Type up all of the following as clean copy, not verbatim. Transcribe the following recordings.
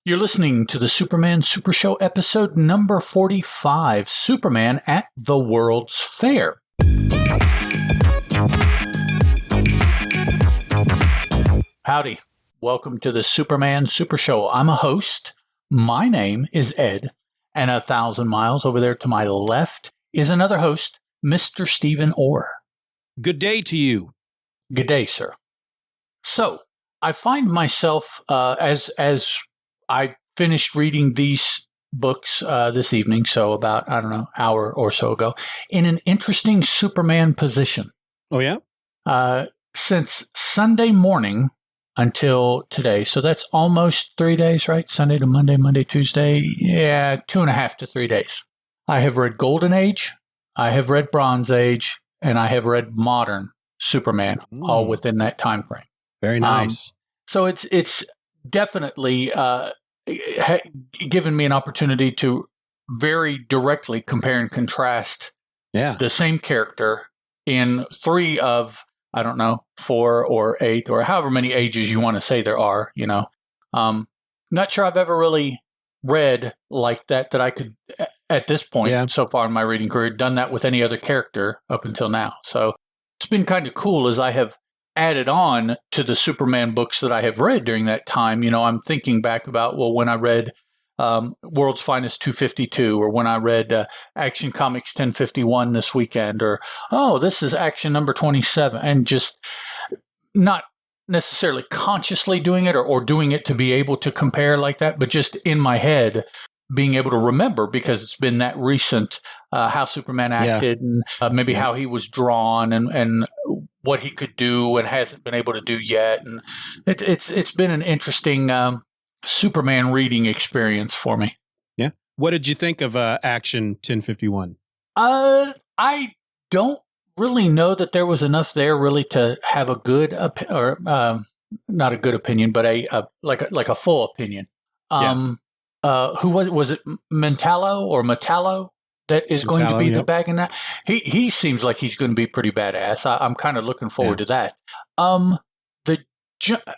You're listening to the Superman Super Show episode number 45, Superman at the World's Fair. Howdy. Welcome to the Superman Super Show. I'm a host. My name is Ed, and 1,000 miles over there to my left is another host, Mr. Steeven Orr. Good day to you. Good day, sir. So, I find myself, as I finished reading these books this evening, so about, hour or so ago, in an interesting Superman position. Oh, yeah? Since Sunday morning until today, so that's almost 3 days, right? Sunday to Monday, Monday, Tuesday. Yeah, 2.5 to 3 days. I have read Golden Age, I have read Bronze Age, and I have read Modern Superman, all within that time frame. Very nice. So it's definitely given me an opportunity to very directly compare and contrast the same character in 3 of, 4 or 8 or however many ages you want to say there are, Not sure I've ever really read like that I could, at this point so far in my reading career, done that with any other character up until now. So it's been kind of cool as I have added on to the Superman books that I have read during that time. I'm thinking back about, when I read World's Finest 252, or when I read Action Comics 1051 this weekend, or, this is Action number 27, and just not necessarily consciously doing it or doing it to be able to compare like that, but just in my head being able to remember, because it's been that recent, how Superman acted and maybe how he was drawn and what he could do and hasn't been able to do yet. And it's been an interesting Superman reading experience for me. Yeah. What did you think of Action 1051? I don't really know that there was enough there really to have a good not a good opinion, but a full opinion. Who was it? Metallo that is going to be the bag in that? He seems like he's going to be pretty badass. I'm kind of looking forward to that.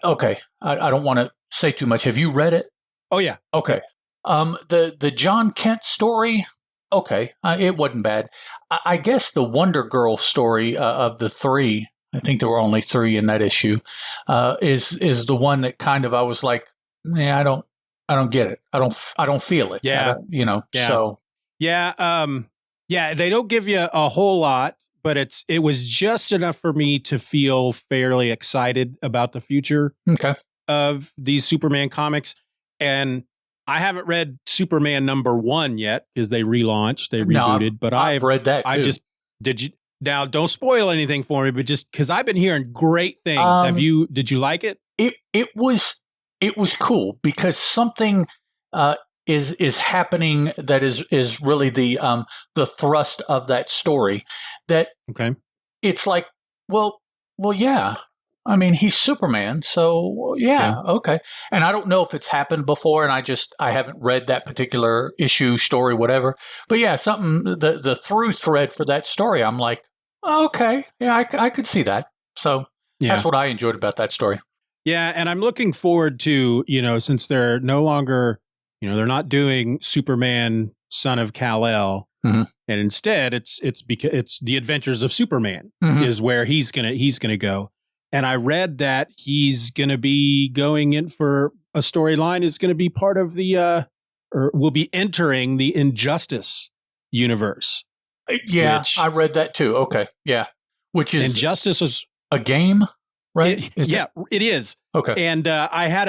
Okay, I don't want to say too much. Have you read it? Oh yeah. Okay. The John Kent story. Okay, it wasn't bad. I guess the Wonder Girl story of the 3. I think there were only 3 in that issue. Is the one that kind of I was like, I don't get it. I don't feel it. Yeah. So. Yeah. They don't give you a whole lot, but it was just enough for me to feel fairly excited about the future of these Superman comics. And I haven't read Superman number 1 yet because they relaunched, they rebooted, but I've read that too. Did you? Now, don't spoil anything for me, but just because I've been hearing great things. Did you like it? It was cool because something is happening that is really the thrust of that story. That it's like, well, yeah. I mean, he's Superman, so okay. And I don't know if it's happened before, and I haven't read that particular issue, story, whatever. But yeah, something the through thread for that story, I'm like, okay, yeah, I could see that. So that's what I enjoyed about that story. Yeah, and I'm looking forward to, since they're no longer, they're not doing Superman, Son of Kal-El, and instead it's because it's the Adventures of Superman is where he's gonna go. And I read that he's gonna be going in for a storyline is gonna be part of the or will be entering the Injustice universe. Yeah, I read that too. Okay, yeah, which is Injustice is a game. Right? It is. Okay. And I had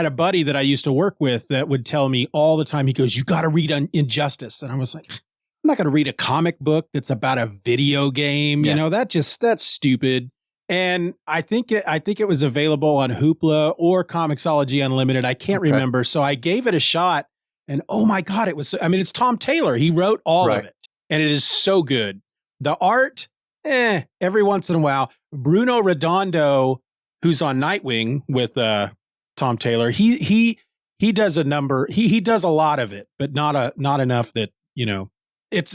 a buddy that I used to work with that would tell me all the time, he goes, you got to read Injustice. And I was like, I'm not going to read a comic book that's about a video game. Yeah. That's stupid. And I think it was available on Hoopla or Comixology Unlimited. I can't remember. So I gave it a shot and oh my God, it's Tom Taylor. He wrote all of it and it is so good. The art, every once in a while. Bruno Redondo, who's on Nightwing with Tom Taylor, he does a number. He does a lot of it, but not enough that it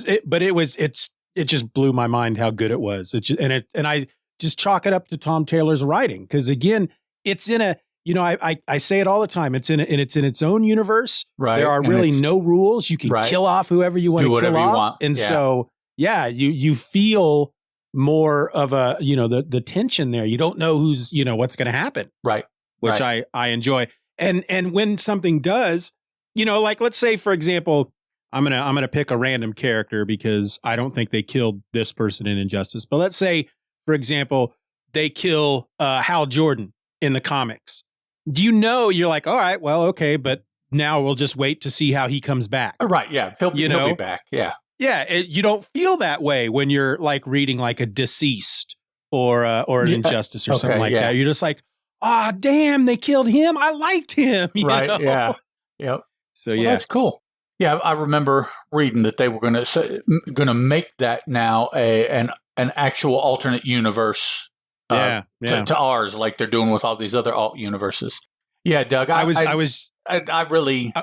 just blew my mind how good it was. And I just chalk it up to Tom Taylor's writing because again, it's in I say it all the time. It's in its own universe. Right. There are really no rules. You can kill off whoever you want to kill off. And so, you feel more of a, the tension there. You don't know who's, what's going to happen. Right. Which I enjoy. And when something does, like, let's say, for example, I'm going to pick a random character because I don't think they killed this person in Injustice. But let's say, for example, they kill Hal Jordan in the comics. You're like, all right, well, okay, but now we'll just wait to see how he comes back. Right, yeah. He'll be back, yeah. Yeah, you don't feel that way when you're like reading like a Deceased or an Injustice or something like that. You're just like, damn, they killed him. I liked him. Right, yeah. Yep. So, that's cool. Yeah, I remember reading that they were going to make that now an actual alternate universe to ours, like they're doing with all these other alt universes. Yeah, Doug, I really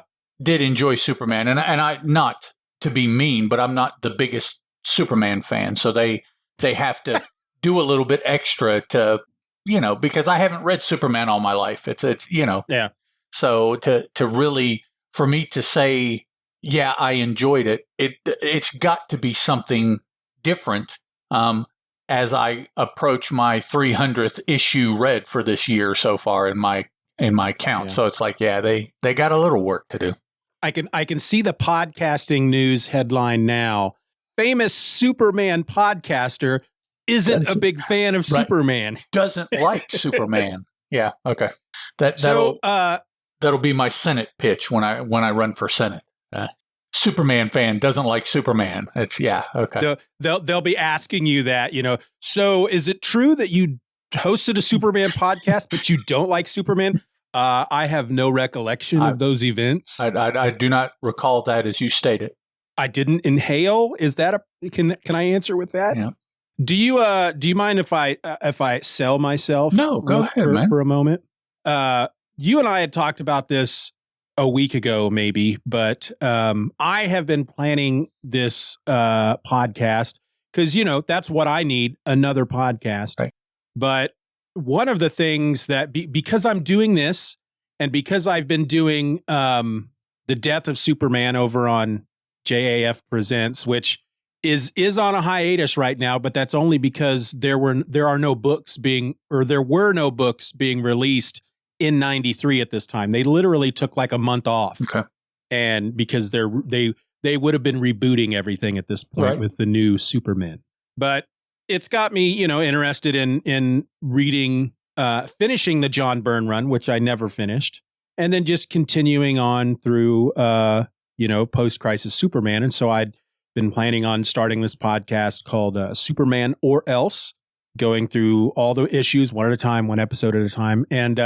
did enjoy Superman, and I not to be mean, but I'm not the biggest Superman fan, so they have to do a little bit extra to, because I haven't read Superman all my life. It's So to really, for me to say, yeah, I enjoyed it, it's got to be something different. As I approach my 300th issue read for this year so far in my count. Yeah. So it's like, they got a little work to do. I can see the podcasting news headline now. Famous Superman podcaster isn't a big fan of Superman. Doesn't like Superman. Yeah. Okay. That'll be my Senate pitch when I run for Senate. Superman fan doesn't like Superman. Okay. They'll be asking you that, So is it true that you hosted a Superman podcast, but you don't like Superman? I have no recollection of those events. I do not recall that as you stated. I didn't inhale. Is that can I answer with that? Yeah. Do you mind if I sell myself? No, go ahead, man. For a moment. You and I had talked about this a week ago, maybe, but I have been planning this podcast because, that's what I need, another podcast. Right. But one of the things that, because I'm doing this and because I've been doing The Death of Superman over on JAF Presents, which is on a hiatus right now, but that's only because there were no books being released in 93 at this time. They literally took like a month off. Okay. And because they would have been rebooting everything at this point with the new Superman. But it's got me, interested in reading, finishing the John Byrne run, which I never finished, and then just continuing on through, post-crisis Superman. And so I'd been planning on starting this podcast called Superman or Else, going through all the issues one at a time, one episode at a time. And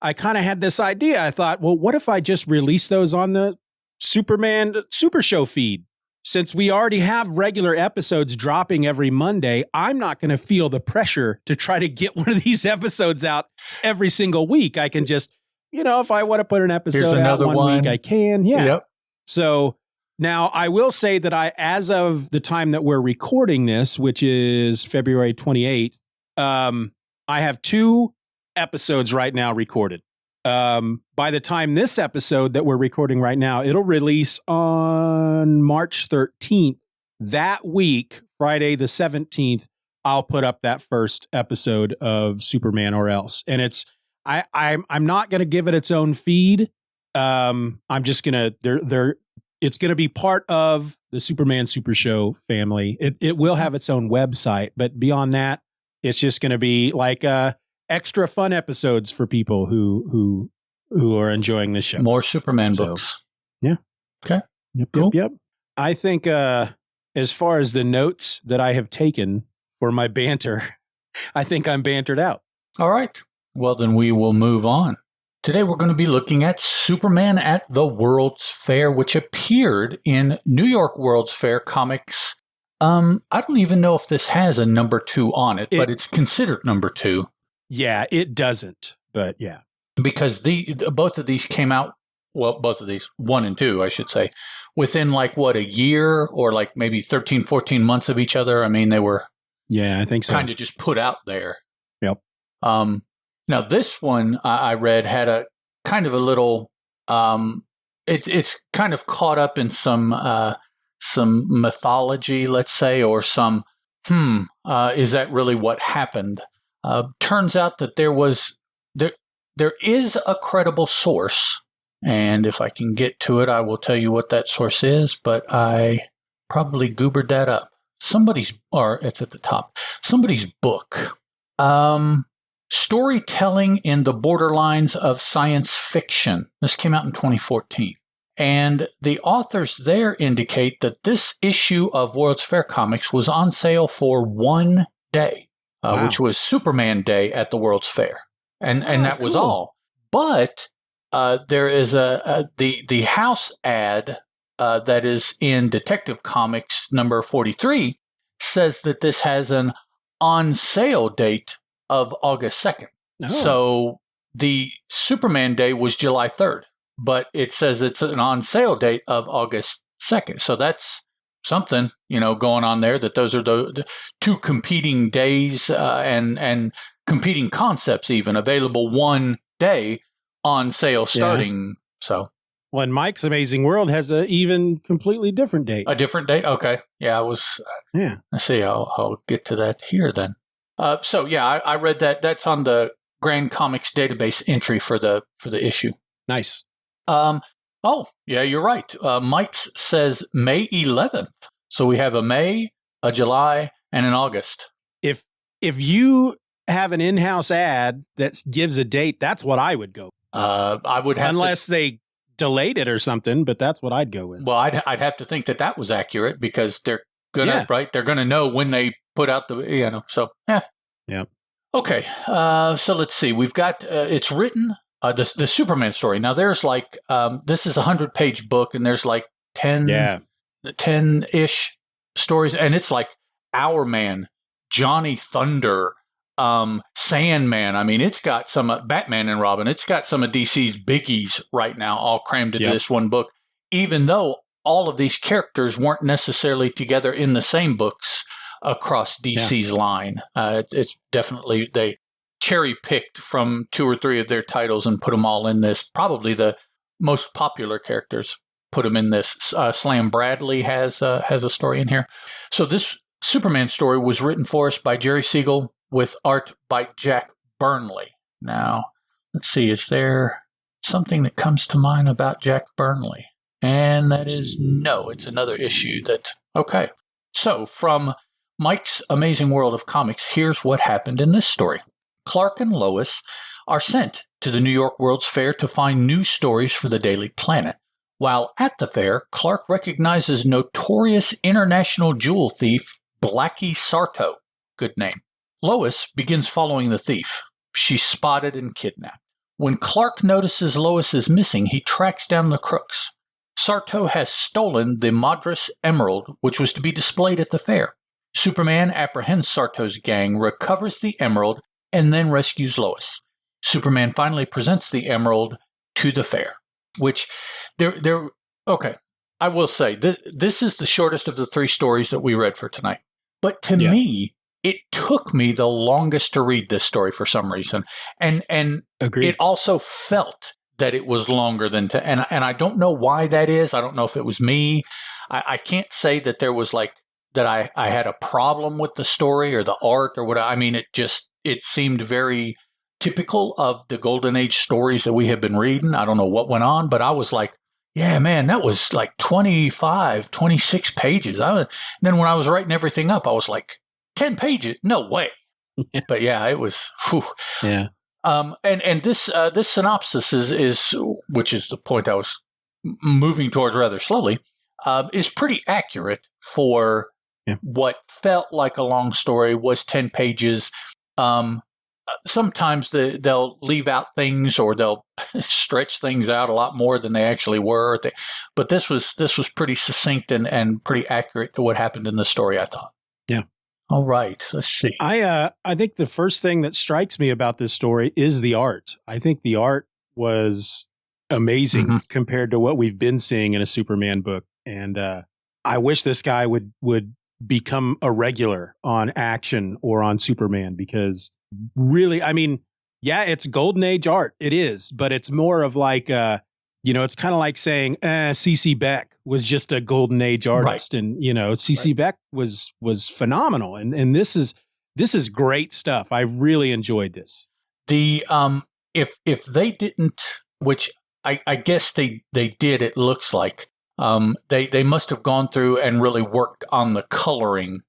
I kind of had this idea. I thought, well, what if I just release those on the Superman Super Show feed? Since we already have regular episodes dropping every Monday, I'm not going to feel the pressure to try to get one of these episodes out every single week. I can just, if I want to put an episode out one week, I can. Yeah. Yep. So now I will say that as of the time that we're recording this, which is February 28th, I have 2 episodes right now recorded. By the time this episode that we're recording right now, it'll release on March 13th. That week, Friday the 17th, I'll put up that first episode of Superman or Else. And I'm not going to give it its own feed. I'm just going to, it's going to be part of the Superman Super Show family. It will have its own website, but beyond that, it's just going to be like extra fun episodes for people who are enjoying this show. More Superman books. Yeah. Okay. Yep. I think as far as the notes that I have taken for my banter, I think I'm bantered out. All right. Well, then we will move on. Today we're going to be looking at Superman at the World's Fair, which appeared in New York World's Fair Comics. I don't even know if this has a number 2 on it, but it's considered number 2. Yeah, it doesn't, but yeah. Because both of these came out, both of these, 1 and 2, I should say, within a year or maybe 13, 14 months of each other. I mean, they were I think so. Kind of just put out there. Yep. Now, this one I read had a kind of a little. It's kind of caught up in some mythology, let's say, or some. Is that really what happened? Turns out that there is a credible source, and if I can get to it, I will tell you what that source is. But I probably goobered that up. It's at the top. Somebody's book. Storytelling in the Borderlines of Science Fiction. This came out in 2014. And the authors there indicate that this issue of World's Fair Comics was on sale for 1 day, which was Superman Day at the World's Fair. And that was all. But there is the house ad that is in Detective Comics number 43 says that this has an on sale date of August 2nd. Oh. So the Superman Day was July 3rd, but it says it's an on sale date of August 2nd. So that's something, going on there, that those are the two competing days and competing concepts even available 1 day on sale starting. So. Well, and Mike's Amazing World has a even completely different date. A different date? Okay. Yeah, let's see. I'll get to that here then. I read that. That's on the Grand Comics database entry for the issue. Nice. You're right. Mike's says May 11th. So we have a May, a July, and an August. If you have an in-house ad that gives a date, that's what I would go. I would have unless they delayed it or something, but that's what I'd go with. Well, I'd have to think that was accurate because they're gonna right. They're gonna know when they put out the So yeah. Okay. So let's see. We've got it's written the Superman story. Now there's like this is a 100-page book, and there's like 10-ish stories, and it's like Hourman, Johnny Thunder, Sandman. I mean, it's got some Batman and Robin. It's got some of DC's biggies right now, all crammed into this one book. Even though all of these characters weren't necessarily together in the same books across DC's line, it's definitely they cherry picked from 2 or 3 of their titles and put them all in this. Probably the most popular characters put them in this. Slam Bradley has a story in here. So this Superman story was written for us by Jerry Siegel with art by Jack Burnley. Now, let's see, is there something that comes to mind about Jack Burnley? And that is no, it's another issue okay. So from Mike's Amazing World of Comics, here's what happened in this story. Clark and Lois are sent to the New York World's Fair to find new stories for the Daily Planet. While at the fair, Clark recognizes notorious international jewel thief Blackie Sarto. Good name. Lois begins following the thief. She's spotted and kidnapped. When Clark notices Lois is missing, he tracks down the crooks. Sarto has stolen the Madras Emerald, which was to be displayed at the fair. Superman apprehends Sarto's gang, recovers the emerald, and then rescues Lois. Superman finally presents the emerald to the fair, which okay, I will say, this is the shortest of the 3 stories that we read for tonight. But to me, it took me the longest to read this story for some reason. And Agreed. It also felt that it was longer than and I don't know why that is. I don't know if it was me. I can't say that there was that I had a problem with the story or the art or what. I mean, it seemed very typical of the Golden Age stories that we have been reading. I don't know what went on, but I was like, yeah, man, that was like 25, 26 pages. Then when I was writing everything up, I was like, 10 pages? No way. But yeah, it was, whew. Yeah. And this synopsis is, which is the point I was moving towards rather slowly, is pretty accurate for what felt like a long story was 10 pages. Sometimes they'll leave out things or they'll stretch things out a lot more than they actually were. But this was pretty succinct and pretty accurate to what happened in the story, I thought. Yeah. All right. Let's see. I think the first thing that strikes me about this story is the art. I think the art was amazing compared to what we've been seeing in a Superman book. And I wish this guy would become a regular on Action or on Superman, because really, I mean, Yeah, it's golden age art. It is, but it's more of like, it's kind of like saying C.C. Beck was just a golden age artist, right. And C.C. right. Beck was phenomenal, and this is great stuff. I really enjoyed this. The if they didn't, which I guess they did, it looks like they must have gone through and really worked on the coloring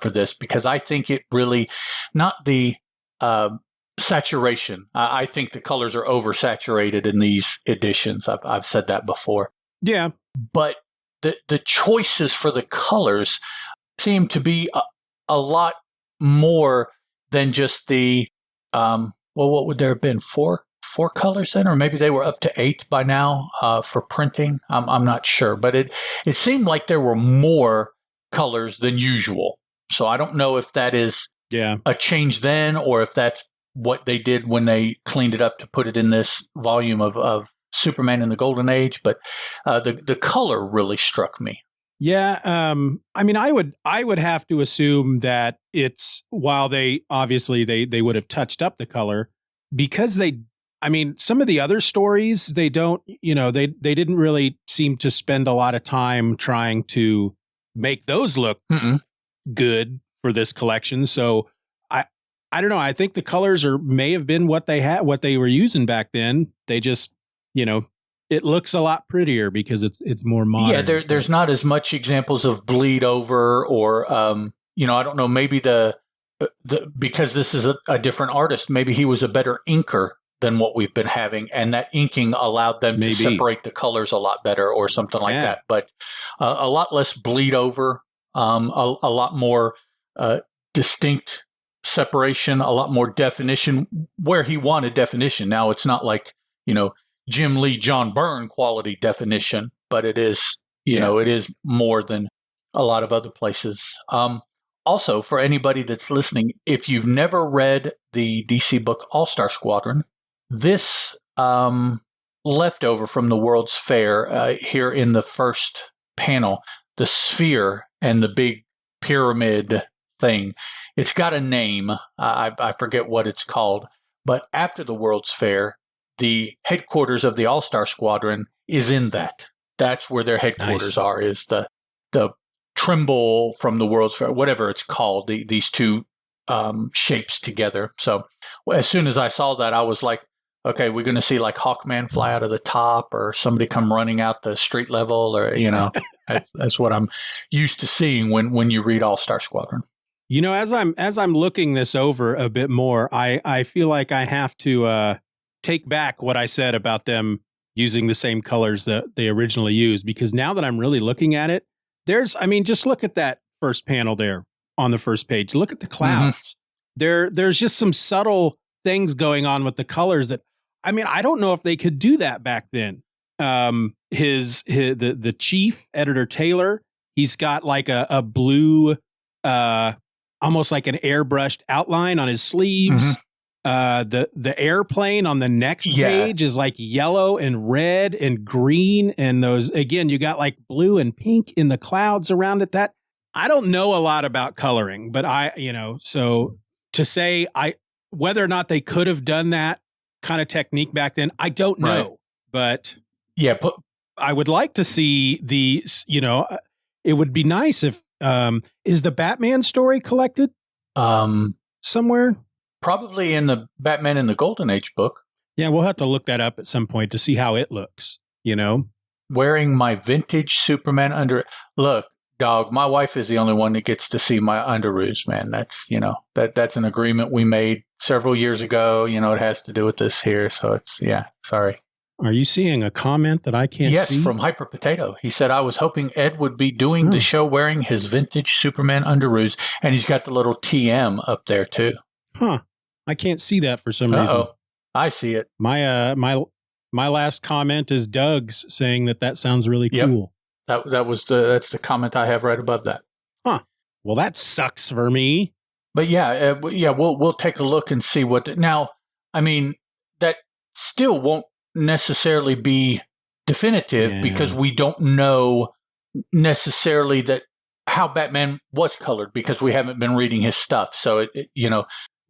for this, because I think it really, not the saturation. I think the colors are oversaturated in these editions. I've said that before. Yeah. But the choices for the colors seem to be a lot more than just the, what would there have been? Four colors then? Or maybe they were up to 8 by now for printing. I'm not sure. But it seemed like there were more colors than usual. So I don't know if that is a change then, or if that's what they did when they cleaned it up to put it in this volume of Superman in the Golden Age. But the color really struck me. Yeah, I mean, I would have to assume that it's, while they obviously they would have touched up the color, because some of the other stories, they don't, they didn't really seem to spend a lot of time trying to make those look good for this collection. So I don't know. I think the colors may have been what they were using back then. They just, it looks a lot prettier because it's more modern. Yeah, there's not as much examples of bleed over, or I don't know, maybe the because this is a different artist, maybe he was a better inker than what we've been having, and that inking allowed them to separate the colors a lot better, or something like that. But a lot less bleed over, a lot more distinct separation, a lot more definition where he wanted definition. Now it's not like, Jim Lee, John Byrne quality definition, but it is, it is more than a lot of other places. Also, for anybody that's listening, if you've never read the DC book All-Star Squadron, this leftover from the World's Fair here in the first panel, the sphere and the big pyramid thing, it's got a name. I forget what it's called. But after the World's Fair, the headquarters of the All-Star Squadron is in that. That's where their headquarters are, is the Trimble from the World's Fair, whatever it's called, these two shapes together. So as soon as I saw that, I was like, okay, we're going to see like Hawkman fly out of the top, or somebody come running out the street level, or, that's what I'm used to seeing when you read All-Star Squadron. As I'm looking this over a bit more, I feel like I have to take back what I said about them using the same colors that they originally used, because now that I'm really looking at it, just look at that first panel there on the first page. Look at the clouds. There's just some subtle things going on with the colors that, I don't know if they could do that back then. The chief editor Taylor, he's got like a blue, almost like an airbrushed outline on his sleeves. The airplane on the next page is like yellow and red and green, and those, again, you got like blue and pink in the clouds around it. That, I don't know a lot about coloring, but so to say whether or not they could have done that kind of technique back then, I don't know. But I would like to see it would be nice if is the Batman story collected somewhere? Probably in the Batman in the Golden Age book. Yeah, we'll have to look that up at some point to see how it looks, Wearing my vintage Superman under... Look, dog, my wife is the only one that gets to see my underoos, man. That's, that's an agreement we made several years ago. It has to do with this here. So it's, sorry. Are you seeing a comment that I can't see? Yes, from Hyper Potato. He said, I was hoping Ed would be doing the show wearing his vintage Superman underoos. And he's got the little TM up there, too. Huh. I can't see that for some reason. I see it. My last comment is Doug's, saying that sounds really cool. That's the comment I have right above that. Huh. Well, that sucks for me. But we'll take a look and see what. Now, that still won't necessarily be definitive, because we don't know necessarily that how Batman was colored, because we haven't been reading his stuff. So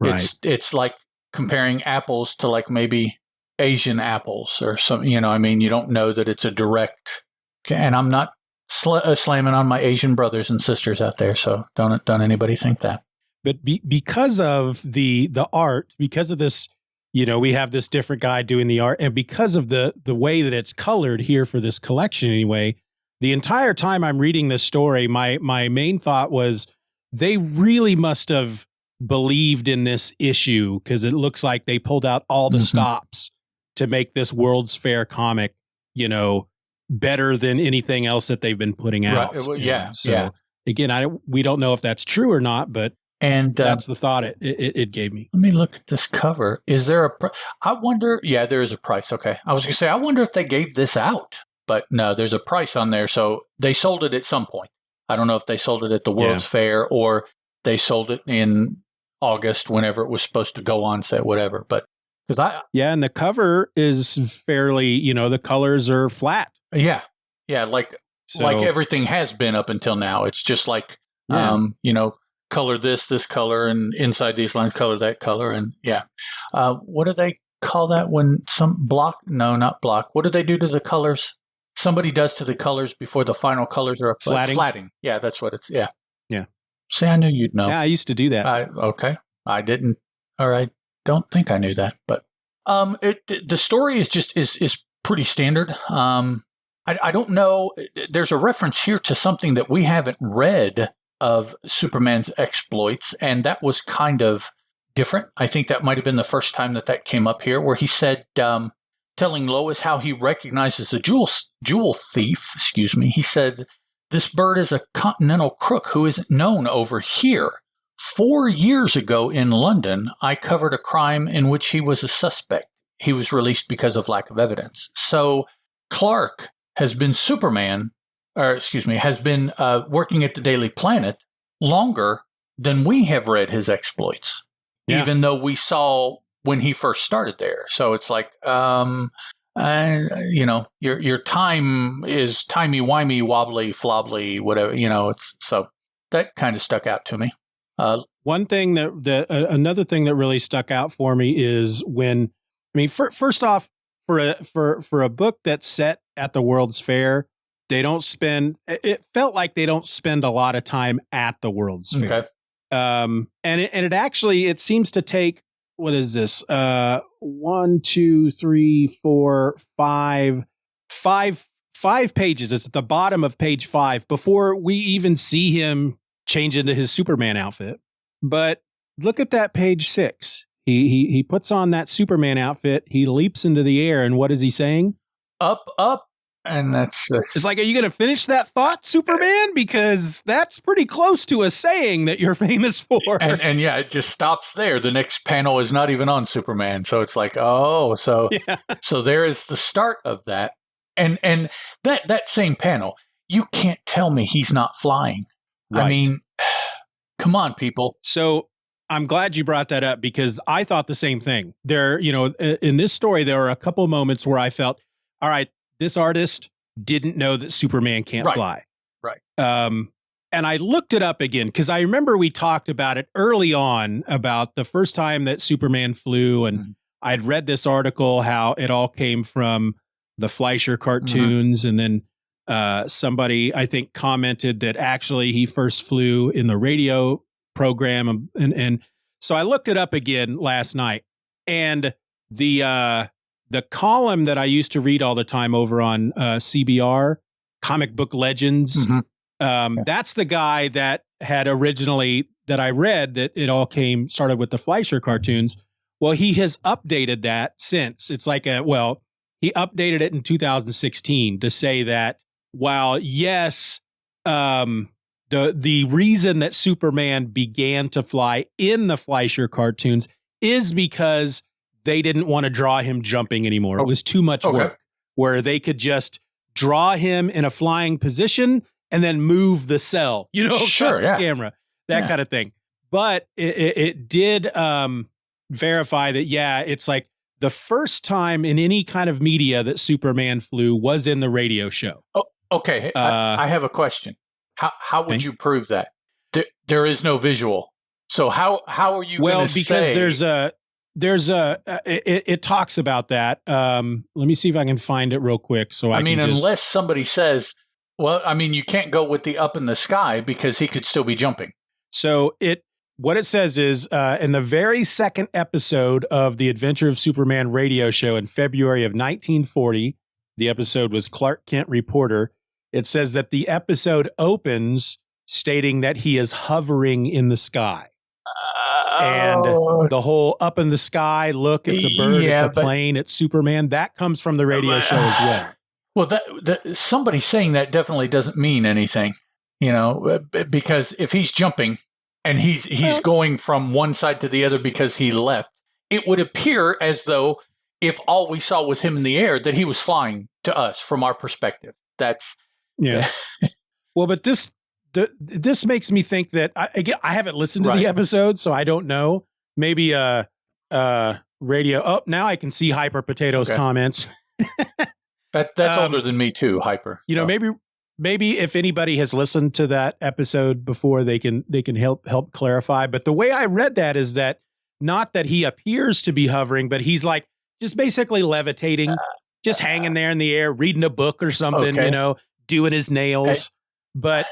it's like comparing apples to like maybe Asian apples or something. You know, I mean, you don't know that it's a direct. And I'm not slamming on my Asian brothers and sisters out there, so don't anybody think that. But because of the art, because of this, you know, we have this different guy doing the art, and because of the way that it's colored here for this collection anyway, the entire time I'm reading this story, my main thought was they really must have believed in this issue, because it looks like they pulled out all the stops to make this World's Fair comic, you know, better than anything else that they've been putting out. Right. Well, yeah. So again, we don't know if that's true or not, but that's the thought it gave me. Let me look at this cover. Is there I wonder, yeah, there is a price. Okay. I was going to say, I wonder if they gave this out, but no, there's a price on there. So they sold it at some point. I don't know if they sold it at the World's Fair or they sold it in August, whenever it was supposed to go on set, whatever. But and the cover is fairly, you know, the colors are flat. Yeah. Yeah. Like everything has been up until now. It's just like, you know, color this color, and inside these lines, color that color. And what do they call that when some block? No, not block. What do they do to the colors? Somebody does to the colors before the final colors are flatting. Flatting. Yeah, that's what it's. Yeah. Yeah. See, I knew you'd know. Yeah, I used to do that. Okay. I didn't. All right. Don't think I knew that, but the story is pretty standard. I don't know. There's a reference here to something that we haven't read of Superman's exploits, and that was kind of different. I think that might have been the first time that came up here, where he said, telling Lois how he recognizes the jewel thief. Excuse me. He said, "This bird is a continental crook who isn't known over here. 4 years ago in London, I covered a crime in which he was a suspect. He was released because of lack of evidence." So Clark has been has been working at the Daily Planet longer than we have read his exploits, even though we saw when he first started there. So it's like, you know, your time is timey-wimey, wobbly, flobbly, whatever, you know, it's so that kind of stuck out to me. One thing another thing that really stuck out for me is when, I mean, first off, for a book that's set at the World's Fair, it felt like they don't spend a lot of time at the World's Fair. And it actually seems to take, what is this? 1, 2, 3, 4, 5 pages. It's at the bottom of page 5 before we even see him change into his Superman outfit. But look at that page 6. He puts on that Superman outfit. He leaps into the air, and what is he saying? Up, up. And it's like, are you going to finish that thought, Superman? Because that's pretty close to a saying that you're famous for. And yeah, it just stops there. The next panel is not even on Superman. So it's like, oh, so there is the start of that. And that same panel, you can't tell me he's not flying. Right. I mean, come on, people. So I'm glad you brought that up, because I thought the same thing. There, you know, in this story, there are a couple of moments where I felt, all right, this artist didn't know that Superman can't fly. Right. And I looked it up again, because I remember we talked about it early on, about the first time that Superman flew. And I'd read this article, how it all came from the Fleischer cartoons. And then somebody, I think, commented that actually he first flew in the radio program. And so I looked it up again last night. And the column that I used to read all the time over on CBR, Comic Book Legends, that's the guy that had originally, that I read, that it all started with the Fleischer cartoons. Well, he has updated that since. It's like he updated it in 2016 to say that while, yes, the reason that Superman began to fly in the Fleischer cartoons is because they didn't want to draw him jumping anymore. It was too much work, where they could just draw him in a flying position and then move the cell, you know, across the camera, that kind of thing. But it did verify that, it's like the first time in any kind of media that Superman flew was in the radio show. Oh, okay. I have a question. How would you prove that? There is no visual. So how are you going to say? Well, because it talks about that. Let me see if I can find it real quick. So I mean, unless somebody says, well, I mean, you can't go with the up in the sky because he could still be jumping. So what it says is in the very second episode of the Adventure of Superman radio show in February of 1940, the episode was Clark Kent Reporter. It says that the episode opens stating that he is hovering in the sky. And the whole up in the sky, look, it's a bird, it's a plane, it's Superman. That comes from the radio show as well. Well, that somebody saying that definitely doesn't mean anything, because if he's jumping and he's going from one side to the other because he left, it would appear as though if all we saw was him in the air, that he was flying to us from our perspective. That's Well, but this makes me think that I haven't listened to the episode, so I don't know. Maybe radio. Oh, now I can see Hyper Potatoes comments. That's older than me too, Hyper. Maybe if anybody has listened to that episode before, they can help clarify. But the way I read that is that not that he appears to be hovering, but he's like just basically levitating, just hanging there in the air, reading a book or something, doing his nails. But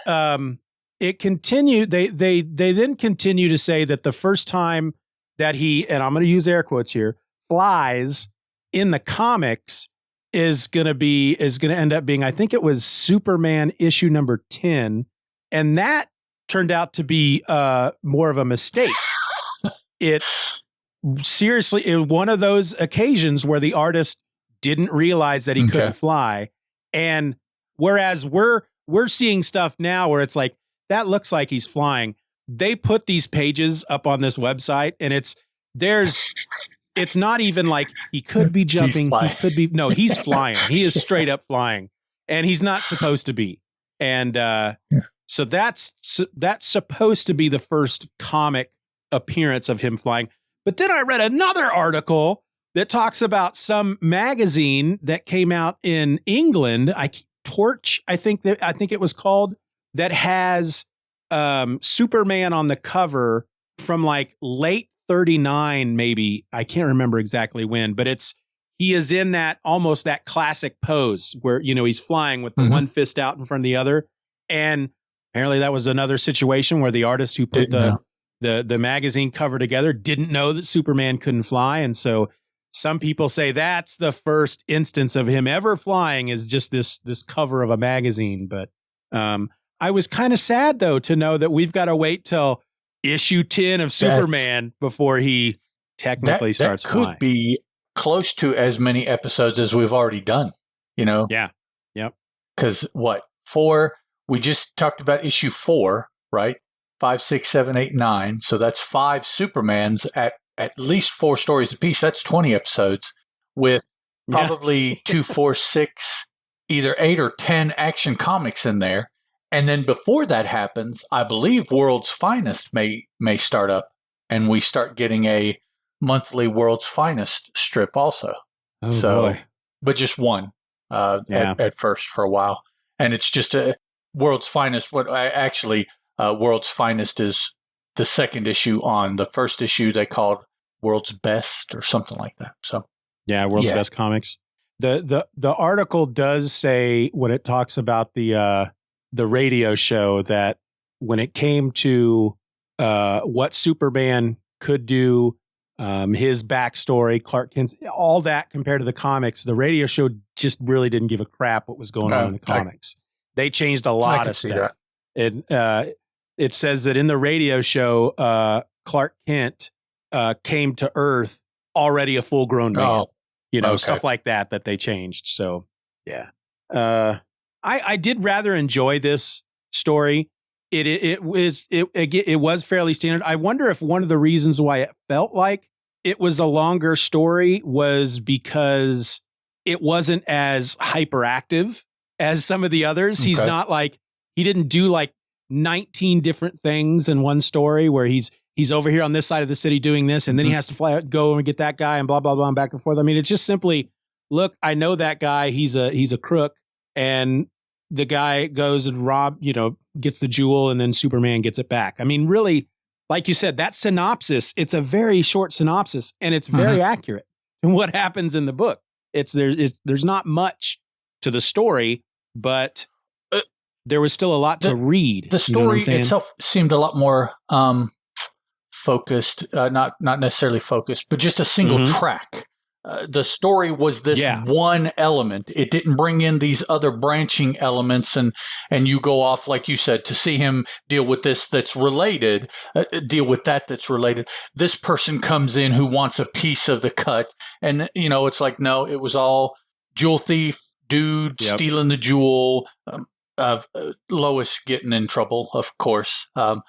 it continued. They then continue to say that the first time that he, and I'm going to use air quotes here, flies in the comics is going to end up being, I think it was Superman issue number 10. And that turned out to be more of a mistake. It's seriously one of those occasions where the artist didn't realize that he couldn't fly. And whereas we're seeing stuff now where it's like, that looks like he's flying. They put these pages up on this website and it's not even like he could be jumping. He's flying. He is straight up flying and he's not supposed to be. And so that's supposed to be the first comic appearance of him flying. But then I read another article that talks about some magazine that came out in England. Torch, I think it was called, that has Superman on the cover from like late 39, maybe. I can't remember exactly when, but he is in that almost that classic pose where, he's flying with the one fist out in front of the other. And apparently that was another situation where the artist who put the magazine cover together didn't know that Superman couldn't fly. And so some people say that's the first instance of him ever flying is just this cover of a magazine. But I was kind of sad, though, to know that we've got to wait till issue 10 of Superman before he technically starts flying. That could be close to as many episodes as we've already done, Yeah. Yep. Because 4, we just talked about issue 4, right? 5, 6, 7, 8, 9. So that's 5 Supermans at least 4 stories apiece. That's 20 episodes with probably 2, 4, 6, either 8 or 10 Action Comics in there. And then before that happens, I believe World's Finest may start up and we start getting a monthly World's Finest strip also. Oh, boy. But just one at first for a while. And it's just a World's Finest. World's Finest is the second issue on the first issue they called World's Best or something like that. So World's Best Comics. The article does say when it talks about the radio show that when it came to what Superman could do, his backstory, Clark Kent, all that compared to the comics, the radio show just really didn't give a crap what was going on in the comics. They changed a lot of stuff. It says that in the radio show, Clark Kent came to Earth already a full-grown man. Stuff like that they changed. So, yeah. I did rather enjoy this story. It was fairly standard. I wonder if one of the reasons why it felt like it was a longer story was because it wasn't as hyperactive as some of the others. Okay. He's not like, he didn't do like 19 different things in one story where he's over here on this side of the city doing this, and then he has to fly out, go and get that guy and blah, blah, blah, and back and forth. I mean, it's just simply, look, I know that guy, he's a crook, and the guy goes and gets the jewel, and then Superman gets it back. I mean, really, like you said, that synopsis, it's a very short synopsis and it's very accurate to what happens in the book. There's not much to the story, but there was still a lot to read. The story itself seemed a lot more focused, not necessarily focused, but just a single track. The story was this one element. It didn't bring in these other branching elements, and you go off, like you said, to see him deal with this that's related, deal with that's related. This person comes in who wants a piece of the cut, and it's like, no, it was all jewel thief, dude stealing the jewel, Lois getting in trouble, of course. They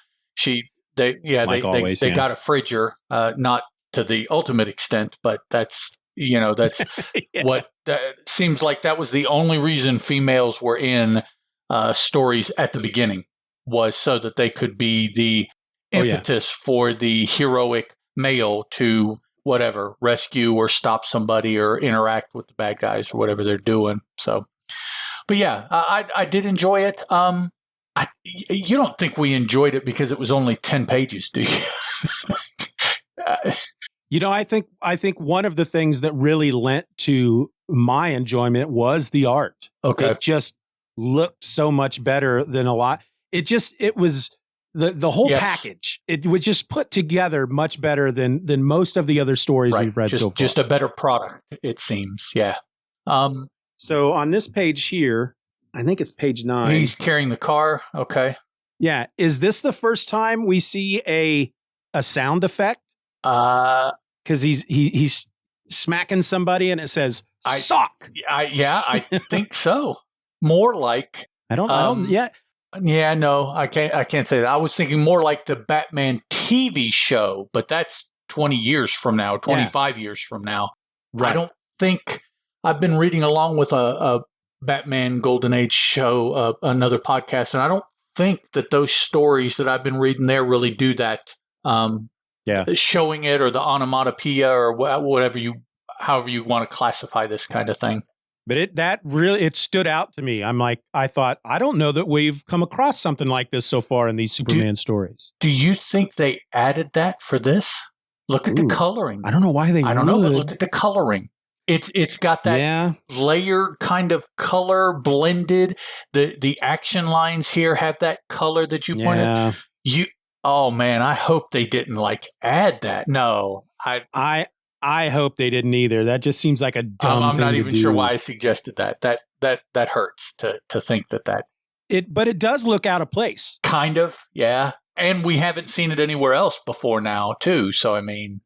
got a fridger, not to the ultimate extent, but that's what seems like that was the only reason females were in stories at the beginning, was so that they could be the impetus for the heroic male to whatever, rescue or stop somebody or interact with the bad guys or whatever they're doing. So, but yeah, I did enjoy it. You don't think we enjoyed it because it was only 10 pages, do you? I think one of the things that really lent to my enjoyment was the art. Okay. It just looked so much better than a lot. It was the whole package. It was just put together much better than most of the other stories we've read so far. Just a better product, it seems. Yeah. So on this page here, I think it's page 9. He's carrying the car. Okay. Yeah. Is this the first time we see a sound effect? Because he's smacking somebody and it says sock. I think so. More like I don't yet. Yeah, no, I can't say that. I was thinking more like the Batman TV show, but that's 20 years from now, 25 years from now. Right. I don't think I've been reading along with a Batman Golden Age show, another podcast, and I don't think that those stories that I've been reading there really do that. Showing it or the onomatopoeia or however you want to classify this kind of thing. But it stood out to me. I thought, I don't know that we've come across something like this so far in these Superman stories. Do you think they added that for this? Look at the coloring. I don't know why I don't know, but look at the coloring. It's got that layered kind of color blended. The action lines here have that color that you pointed. Oh man, I hope they didn't add that. No, I hope they didn't either. That just seems like a dumb I'm thing not to even do. sure why I suggested that. That hurts to think that. But it does look out of place. Kind of, yeah. And we haven't seen it anywhere else before now, too. So I mean,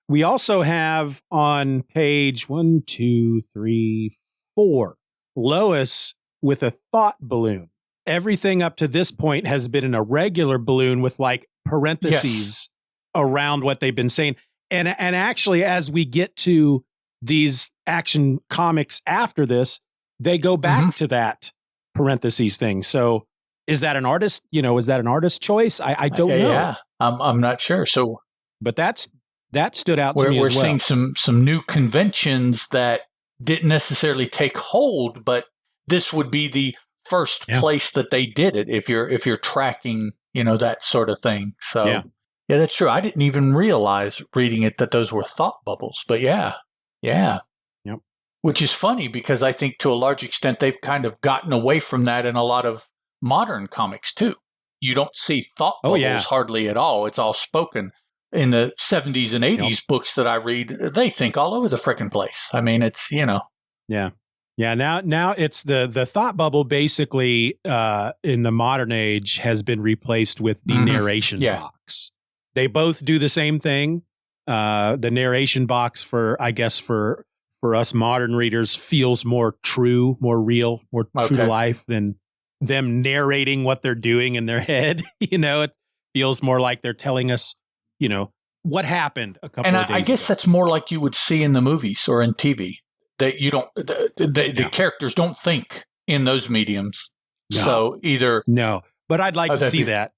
We also have on page 1, 2, 3, 4, Lois with a thought balloon. Everything up to this point has been in a regular balloon with parentheses around what they've been saying. And actually, as we get to these Action Comics after this, they go back to that parentheses thing. So is that an artist? Is that an artist choice? I don't know. Yeah, I'm not sure. So, but that stood out to me as well. We're seeing some new conventions that didn't necessarily take hold, but this would be the first place that they did it. If you're tracking, that sort of thing. So. Yeah, that's true. I didn't even realize reading it that those were thought bubbles. But yeah. Yep. Which is funny because I think to a large extent they've kind of gotten away from that in a lot of modern comics too. You don't see thought bubbles hardly at all. It's all spoken. In the 70s and 80s books that I read, they think all over the frickin' place. I mean, it's, Yeah. Yeah, now it's the thought bubble basically in the modern age has been replaced with the narration box. They both do the same thing. The narration box for us modern readers feels more true, more real, more true to life than them narrating what they're doing in their head. It feels more like they're telling us, what happened a couple of days ago. I guess that's more like you would see in the movies or in TV. That you don't, the characters don't think in those mediums. No. So either but I'd like to see that.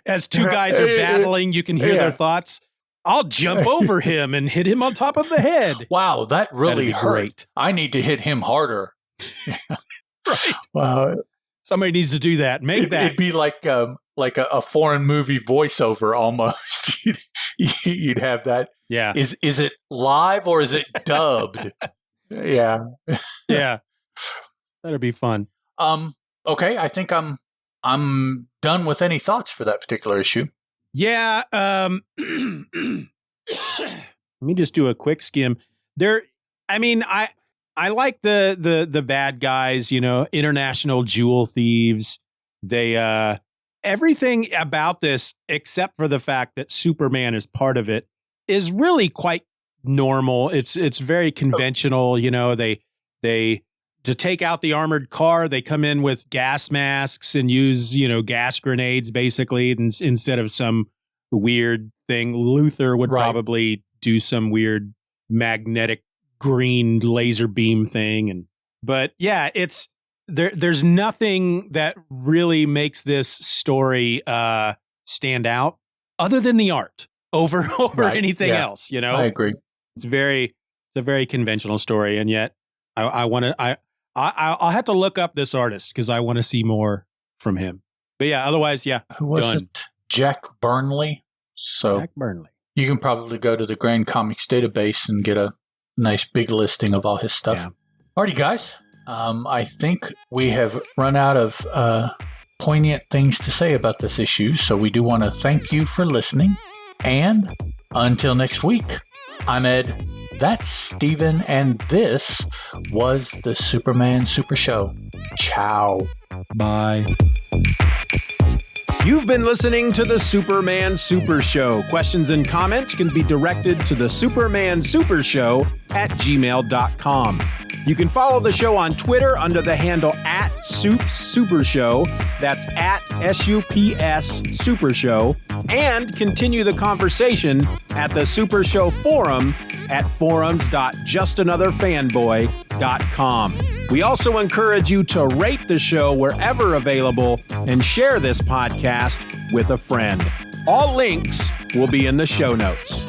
as two guys are battling, you can hear their thoughts. I'll jump over him and hit him on top of the head. Wow, that really hurt. Great. I need to hit him harder. Right. Wow. Somebody needs to do that. Make that. It'd be like a foreign movie voiceover almost. You'd have that. Yeah. Is it live or is it dubbed? Yeah. Yeah. That'd be fun. Okay, I think I'm done with any thoughts for that particular issue. Yeah. Let me just do a quick skim. I like the bad guys, international jewel thieves. They everything about this, except for the fact that Superman is part of it, is really quite normal. It's very conventional. They to take out the armored car, they come in with gas masks and use, gas grenades, basically, instead of some weird thing. Luther would probably do some weird magnetic green laser beam thing. But yeah, there's nothing that really makes this story stand out other than the art over anything else, I agree. It's a very conventional story, and yet I'll have to look up this artist because I want to see more from him. But yeah, otherwise, yeah. Who was it? Jack Burnley. So Jack Burnley. You can probably go to the Grand Comics database and get a nice big listing of all his stuff. Yeah. Alrighty, guys. I think we have run out of poignant things to say about this issue, so we do want to thank you for listening. And until next week, I'm Ed. That's Steven, and this was the Superman Super Show. Ciao. Bye. You've been listening to the Superman Super Show. Questions and comments can be directed to the Superman Super Show at gmail.com. You can follow the show on Twitter under the handle @SoupsSuperShow. That's @SUPS Super Show. And continue the conversation at the Super Show Forum at forums.justanotherfanboy.com. We also encourage you to rate the show wherever available and share this podcast with a friend. All links will be in the show notes.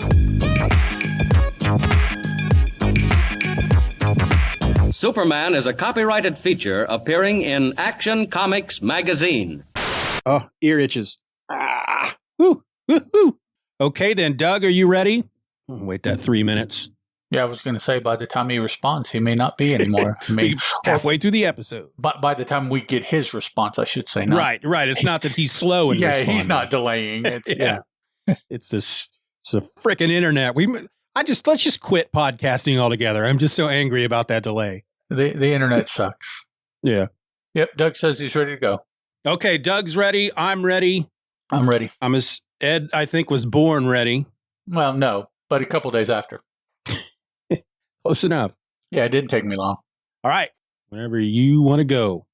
Superman is a copyrighted feature appearing in Action Comics magazine. Oh, ear itches. Ah, woo, woo, woo. Okay then, Doug, are you ready? Wait that 3 minutes. Yeah, I was going to say, by the time he responds, he may not be anymore. Halfway through the episode. But by the time we get his response, I should say. Not. Right. It's not that he's slow in responding. He's not delaying. It's the frickin' internet. Let's just quit podcasting altogether. I'm just so angry about that delay. The internet sucks. Yeah. Yep. Doug says he's ready to go. Okay. Doug's ready. I'm ready. I'm ready. Ed, I think, was born ready. Well, no, but a couple days after. Close enough. Yeah, it didn't take me long. All right. Whenever you want to go.